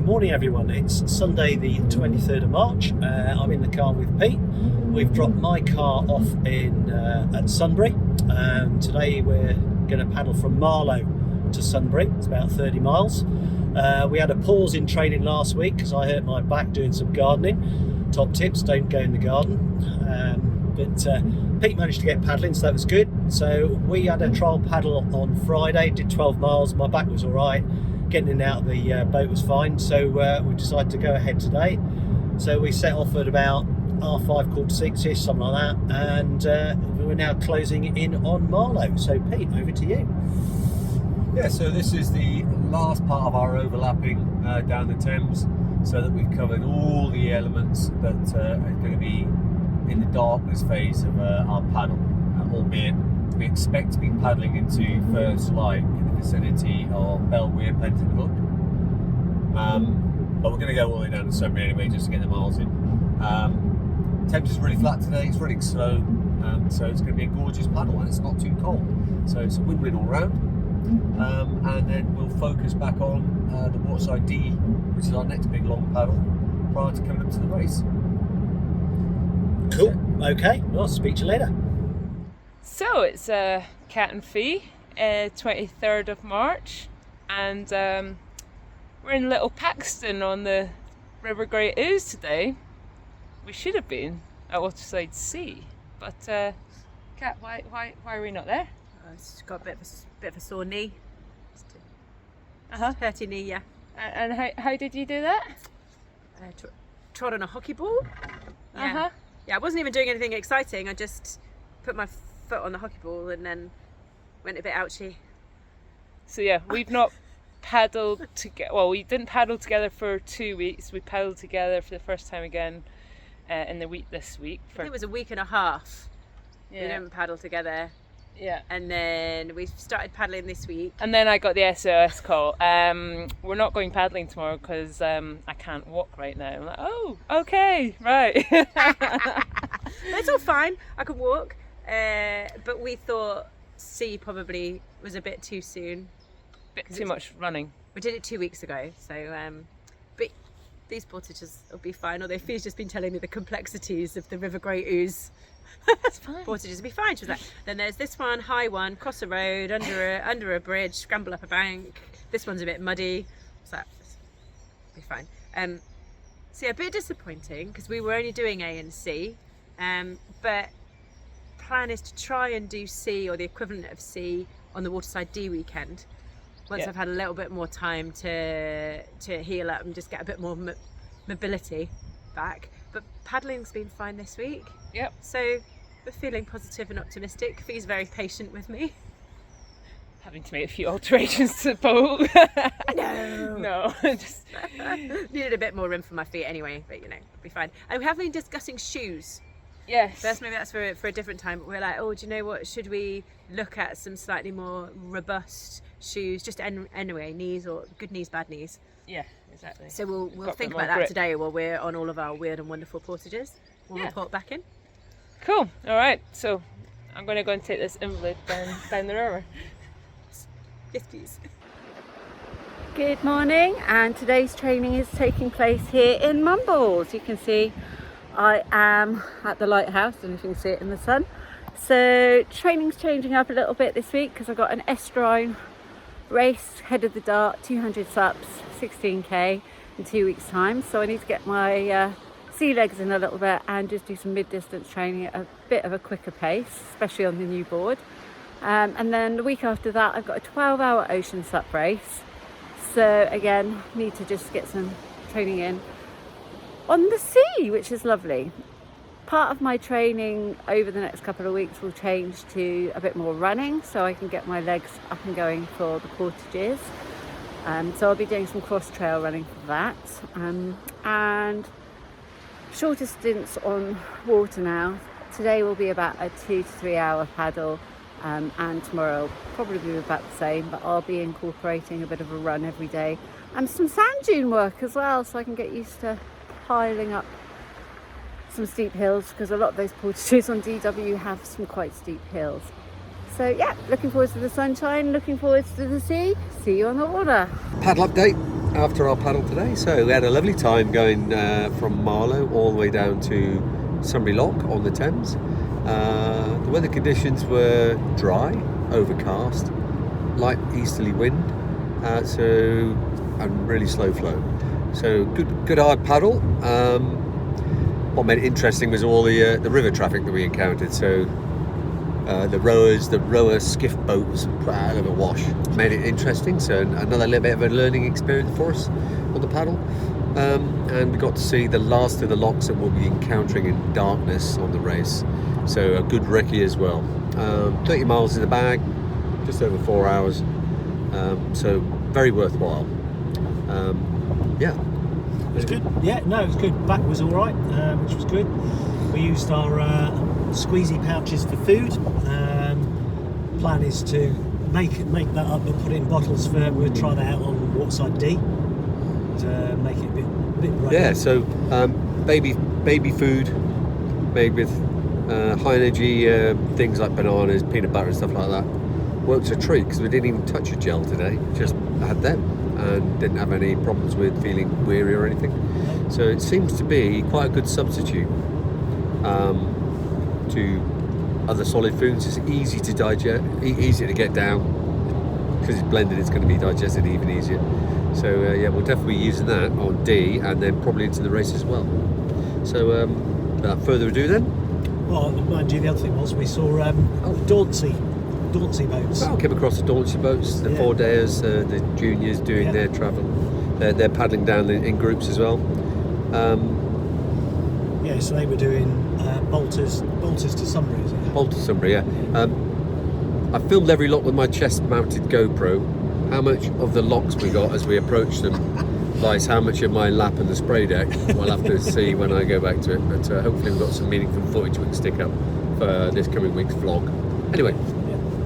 Morning everyone, it's Sunday the 23rd of March. I'm in the car with Pete. We've dropped my car off at Sunbury. Today we're going to paddle from Marlow to Sunbury. It's about 30 miles. We had a pause in training last week because I hurt my back doing some gardening. Top tips, don't go in the garden. But Pete managed to get paddling, so that was good. So we had a trial paddle on Friday, did 12 miles. My back was all right. Getting in and out of the boat was fine, so we decided to go ahead today. So we set off at about 5:30, 6:ish, something like that, and we're now closing in on Marlow. So Pete, over to you. Yeah, so this is the last part of our overlapping down the Thames, so that we've covered all the elements that are going to be in the darkness phase of our paddle, albeit we expect to be paddling into first light in the vicinity of Belweir, Penton Hook. But we're going to go all the way down to Sunbury anyway, just to get the miles in. Thames is really flat today, it's running slow, so it's going to be a gorgeous paddle and it's not too cold. So it's a win-win all round. And then we'll focus back on the Waterside D, which is our next big long paddle, prior to coming up to the race. Cool, okay, well, I'll speak to you later. So it's Cat and Fee, 23rd of March, and we're in Little Paxton on the River Great Ouse today. We should have been at Waterside Sea, but Cat, why are we not there? It's got a bit of a sore knee. Uh-huh. Hurty knee, yeah. And how did you do that? Trod on a hockey ball. Yeah. Uh-huh. Yeah, I wasn't even doing anything exciting. I just put my foot on the hockey ball and then went a bit ouchy. So yeah, we've not paddled together. Well, we didn't paddle together for 2 weeks. We paddled together for the first time again in the week this week. I think it was a week and a half. Yeah. We didn't paddle together. Yeah. And then we started paddling this week. And then I got the SOS call. We're not going paddling tomorrow because I can't walk right now. I'm like, oh, okay, right. It's all fine. I can walk. But we thought sea probably was a bit too soon. Bit too much running. We did it 2 weeks ago, so but these portages will be fine. Although Fee's just been telling me the complexities of the River Great Ouse. It's fine. Portages will be fine. She was like, then there's this one, high one, cross a road, under a bridge, scramble up a bank. This one's a bit muddy. So it'll be fine. So yeah, a bit disappointing because we were only doing A and C, but plan is to try and do C or the equivalent of C on the Waterside D weekend. Once I've had a little bit more time to heal up and just get a bit more mobility back. But paddling's been fine this week. Yep. So we're feeling positive and optimistic. Fee's very patient with me. Having to make a few alterations to the boat. No. Just needed a bit more room for my feet anyway, but you know, it'll be fine. And we have been discussing shoes. yes. First, maybe that's for a different time. But we're like, oh, do you know what? Should we look at some slightly more robust shoes? Just anyway, knees or good knees, bad knees. Yeah, exactly. So we'll Got think them about all that grip. today while we're on all of our weird and wonderful portages. We'll Yeah. report back in. Cool. All right. So I'm going to go and take this invalid down the river. Yes, please. Good morning, and today's training is taking place here in Mumbles. You can see I am at the lighthouse, and if you can see it in the sun. So training's changing up a little bit this week because I've got an estuarine race, head of the dart, 200 sups, 16k in 2 weeks time. So I need to get my sea legs in a little bit and just do some mid-distance training at a bit of a quicker pace, especially on the new board. And then the week after that I've got a 12-hour ocean sup race. So again, need to just get some training in on the sea, which is lovely. Part of my training over the next couple of weeks will change to a bit more running so I can get my legs up and going for the portages. So I'll be doing some cross trail running for that. And shorter stints on water now. Today will be about a 2 to 3 hour paddle. And tomorrow will probably be about the same, but I'll be incorporating a bit of a run every day and some sand dune work as well, so I can get used to piling up some steep hills, because a lot of those portages on DW have some quite steep hills. So yeah, looking forward to the sunshine, looking forward to the sea. See you on the water. Paddle update. after our paddle today. So we had a lovely time going from Marlow all the way down to Sunbury Lock on the Thames. The weather conditions were dry, overcast, light easterly wind, and really slow flow. So good hard paddle. What made it interesting was all the river traffic that we encountered. So the rower skiff boats out of a wash made it interesting. So another little bit of a learning experience for us on the paddle. And we got to see the last of the locks that we'll be encountering in darkness on the race. So a good recce as well. 30 miles in the bag, just over 4 hours. So very worthwhile. Yeah. It was good. Yeah, no, it was good. Back was all right, which was good. We used our squeezy pouches for food. Plan is to make that up and put it in bottles for. We'll try that out on Waterside D to make it a bit brighter. Yeah. So baby food made with high energy things like bananas, peanut butter, and stuff like that. Works a treat because we didn't even touch a gel today. Just had them. And didn't have any problems with feeling weary or anything. So it seems to be quite a good substitute to other solid foods. It's easy to digest, easy to get down. Because it's blended, it's going to be digested even easier. So yeah, we'll definitely be using that on D and then probably into the race as well. So without further ado then. Well, mind you, the other thing was we saw Dauncey boats. I came across the Dauncey boats, the 4-dayers, the juniors doing their travel. They're paddling down in groups as well. Yeah, so they were doing Bolters to Sunbury, is it? Bolter Sunbury, yeah. I filmed every lock with my chest-mounted GoPro. How much of the locks we got as we approached them lies how much of my lap and the spray deck. We'll have to see when I go back to it. But hopefully we've got some meaningful footage we can stick up for this coming week's vlog. Anyway.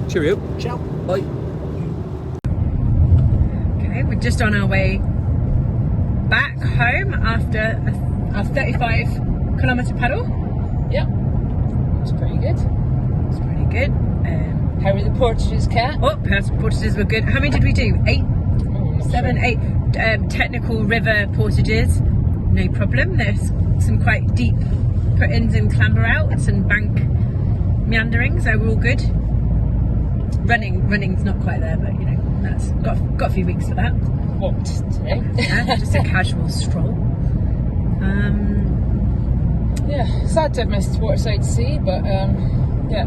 Cheerio. Ciao. Bye. Okay, we're just on our way back home after a 35-kilometre paddle. Yep. It's pretty good. It's pretty good. How were the portages, Kat? Oh, portages were good. How many did we do? 8? Oh, 7, 8 technical river portages. No problem. There's some quite deep put-ins and clamber outs and bank meandering, so we're all good. Running's not quite there, but you know, that's got a few weeks for that. Walked today. Yeah, just a casual stroll. Yeah, sad to have missed Waterside Sea, but yeah.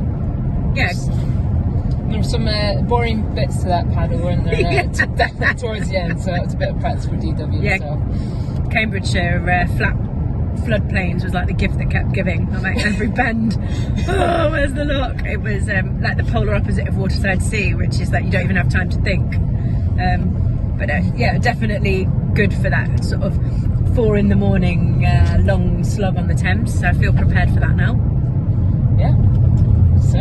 There were some boring bits to that paddle, weren't there? Towards the end, so it's a bit of practice for DW. Yeah, so. Cambridgeshire flat floodplains was like the gift that kept giving. I'm like every bend. Oh, where's the lock? It was like the polar opposite of Waterside Sea, which is that you don't even have time to think. But yeah, definitely good for that sort of 4 in the morning long slog on the Thames. So I feel prepared for that now. Yeah. So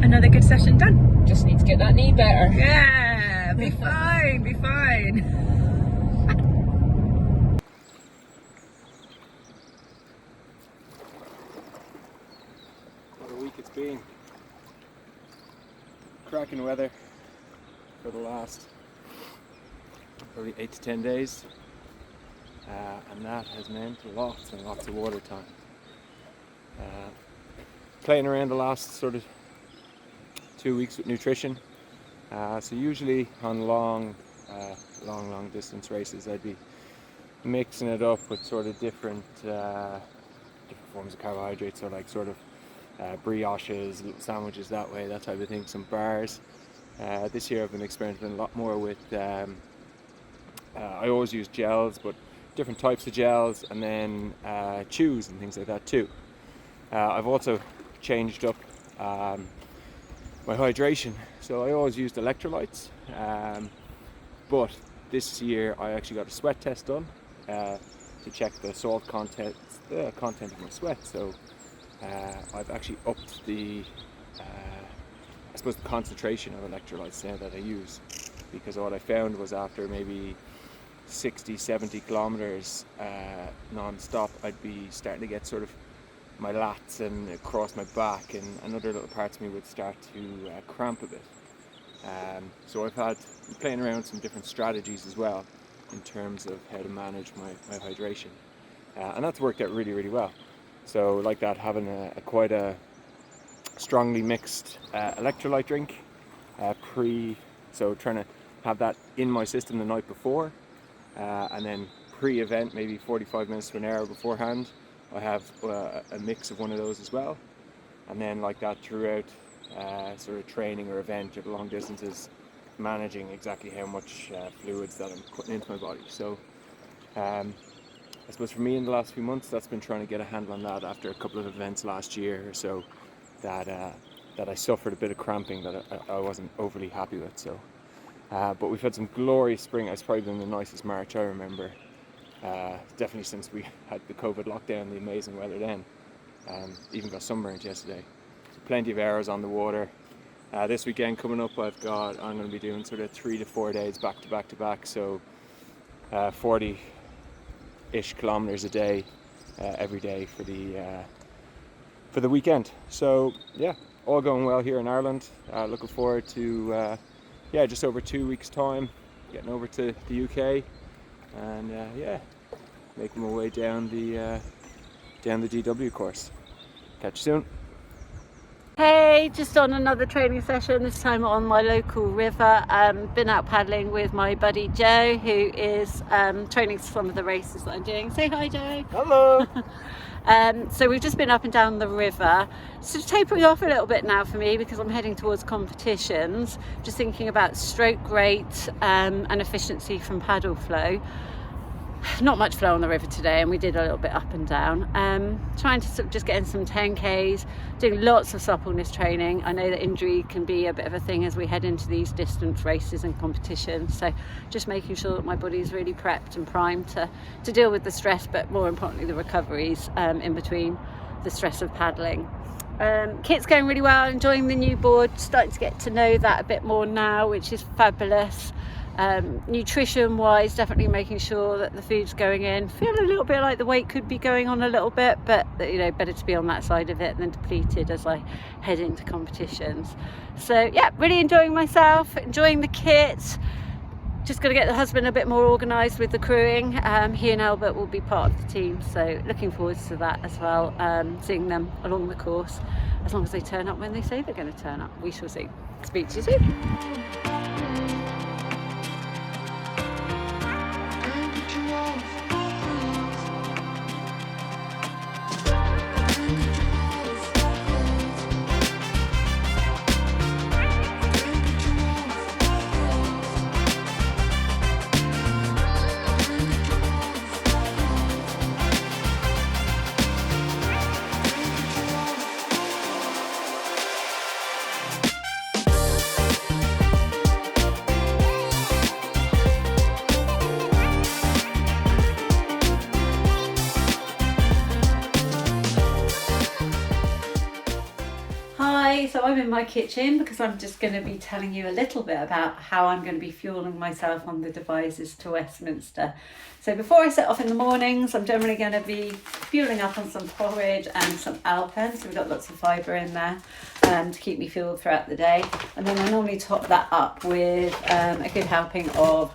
another good session done. Just need to get that knee better. Yeah, be fine, be fine. It's been cracking weather for the last probably 8 to 10 days, and that has meant lots and lots of water time. Playing around the last sort of 2 weeks with nutrition. So usually on long distance races, I'd be mixing it up with sort of different forms of carbohydrates, so like sort of brioches, little sandwiches that way, that type of thing, some bars. This year I've been experimenting a lot more with, I always use gels, but different types of gels, and then chews and things like that too. I've also changed up my hydration, so I always used electrolytes, but this year I actually got a sweat test done to check the salt content of my sweat. So I've actually upped the I suppose the concentration of electrolytes now that I use, because what I found was after maybe 60-70 kilometers non-stop, I'd be starting to get sort of my lats and across my back, and other little parts of me would start to cramp a bit. So I've had playing around with some different strategies as well. in terms of how to manage my hydration. And that's worked out really, really well. So like that, having quite a strongly mixed electrolyte drink so trying to have that in my system the night before, and then pre-event, maybe 45 minutes to an hour beforehand, I have a mix of one of those as well. And then like that throughout sort of training or event of long distances, managing exactly how much fluids that I'm putting into my body. So I suppose for me in the last few months, that's been trying to get a handle on that after a couple of events last year or so that I suffered a bit of cramping that I wasn't overly happy with. So, but we've had some glorious spring. It's probably been the nicest March I remember. Definitely since we had the COVID lockdown, the amazing weather then. Even got sunburned yesterday. So plenty of hours on the water. This weekend coming up, I'm going to be doing sort of 3 to 4 days back to back to back. So 40-ish kilometers a day every day for the weekend. So yeah, all going well here in Ireland. Looking forward to just over 2 weeks time getting over to the UK and making my way down the DW course. Catch you soon. Hey, just on another training session, this time on my local river. Been out paddling with my buddy Joe, who is training for some of the races that I'm doing. Say hi, Joe. Hello. So we've just been up and down the river, sort of tapering off a little bit now for me because I'm heading towards competitions, just thinking about stroke rate and efficiency from paddle flow. Not much flow on the river today, and we did a little bit up and down. Trying to sort of just get in some 10Ks, doing lots of suppleness training. I know that injury can be a bit of a thing as we head into these distance races and competitions, so just making sure that my body is really prepped and primed to deal with the stress, but more importantly the recoveries in between the stress of paddling. Kit's going really well, enjoying the new board, starting to get to know that a bit more now, which is fabulous. Nutrition wise, definitely making sure that the food's going in. Feel a little bit like the weight could be going on a little bit, but better to be on that side of it than depleted as I head into competitions. So yeah, really enjoying myself, enjoying the kit. Just got to get the husband a bit more organised with the crewing. He and Albert will be part of the team, so looking forward to that as well, seeing them along the course, as long as they turn up when they say they're going to turn up. We shall see. Speak to you soon. So I'm in my kitchen because I'm just going to be telling you a little bit about how I'm going to be fueling myself on the Devizes to Westminster. So before I set off in the mornings, I'm generally going to be fueling up on some porridge and some alpen, so we've got lots of fibre in there to keep me fueled throughout the day. And then I normally top that up with a good helping of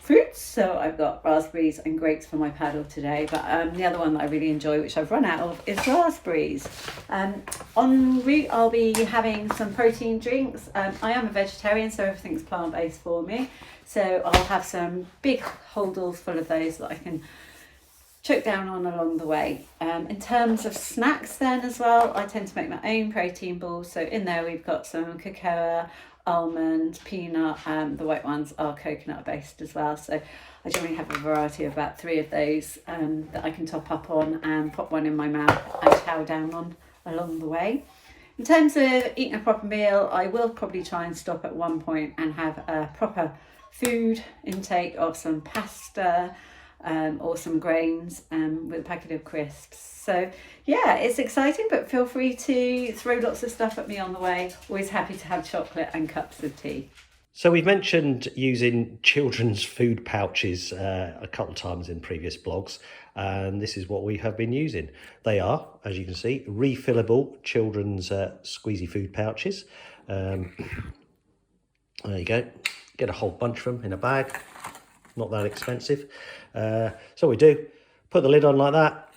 fruits. So I've got raspberries and grapes for my paddle today, but the other one that I really enjoy, which I've run out of, is raspberries. En route I'll be having some protein drinks. I am a vegetarian, so everything's plant-based for me, so I'll have some big holdalls full of those that I can choke down on along the way. In terms of snacks then as well, I tend to make my own protein balls, so in there we've got some cocoa, almond, peanut, and the white ones are coconut based as well, so I generally have a variety of about 3 of those that I can top up on and pop one in my mouth and chow down on along the way. In terms of eating a proper meal, I will probably try and stop at one point and have a proper food intake of some pasta or some grains with a packet of crisps. So yeah, it's exciting, but feel free to throw lots of stuff at me on the way. Always happy to have chocolate and cups of tea. So we've mentioned using children's food pouches a couple of times in previous blogs, and this is what we have been using. They are, as you can see, refillable children's squeezy food pouches. There you go. Get a whole bunch of them in a bag. not that expensive. So we do, put the lid on like that,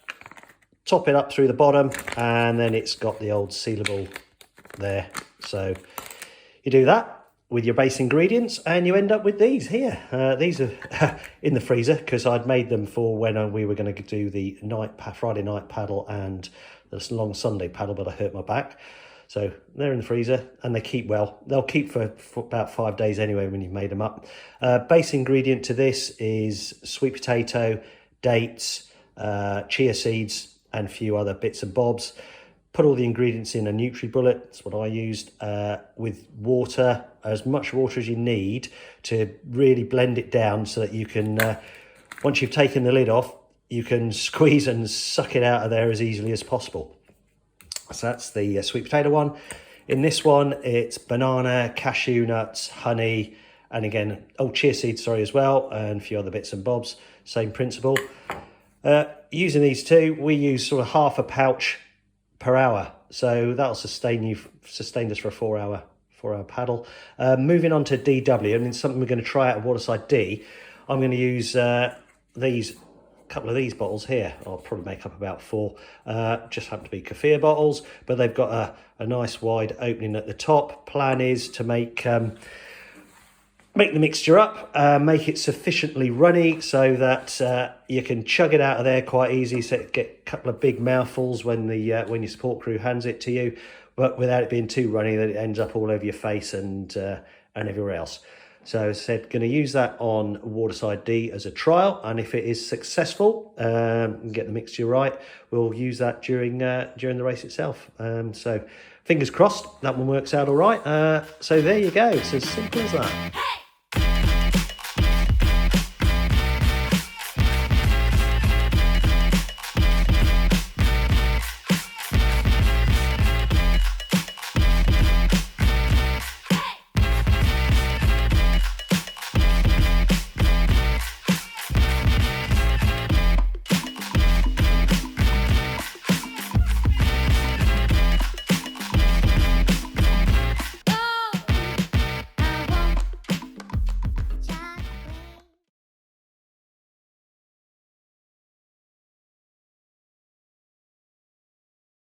top it up through the bottom, and then it's got the old sealable there. So you do that with your base ingredients and you end up with these here. These are in the freezer because I'd made them for when we were going to do the Friday night paddle and the long Sunday paddle, but I hurt my back. So they're in the freezer and they keep well. They'll keep for about 5 days anyway when you've made them up. Base ingredient to this is sweet potato, dates, chia seeds and a few other bits and bobs. Put all the ingredients in a NutriBullet, that's what I used, with water, as much water as you need to really blend it down so that you can, once you've taken the lid off, you can squeeze and suck it out of there as easily as possible. So that's the sweet potato one. In this one, it's banana, cashew nuts, honey, and again, chia seeds, sorry, as well, and a few other bits and bobs, same principle. Using these two, we use sort of half a pouch per hour, so that'll sustain us for a 4 hour paddle. Moving on to DW, and it's something we're going to try out at Waterside D. I'm going to use these couple of these bottles here. I'll probably make up about 4. Just happen to be kefir bottles, but they've got a nice wide opening at the top. Plan is to make the mixture up, make it sufficiently runny so that you can chug it out of there quite easy, so get a couple of big mouthfuls when your support crew hands it to you, but without it being too runny that it ends up all over your face and everywhere else. So as I said, going to use that on Waterside D as a trial, and if it is successful and get the mixture right, we'll use that during the race itself. So fingers crossed that one works out all right. So there you go, it's as simple as that.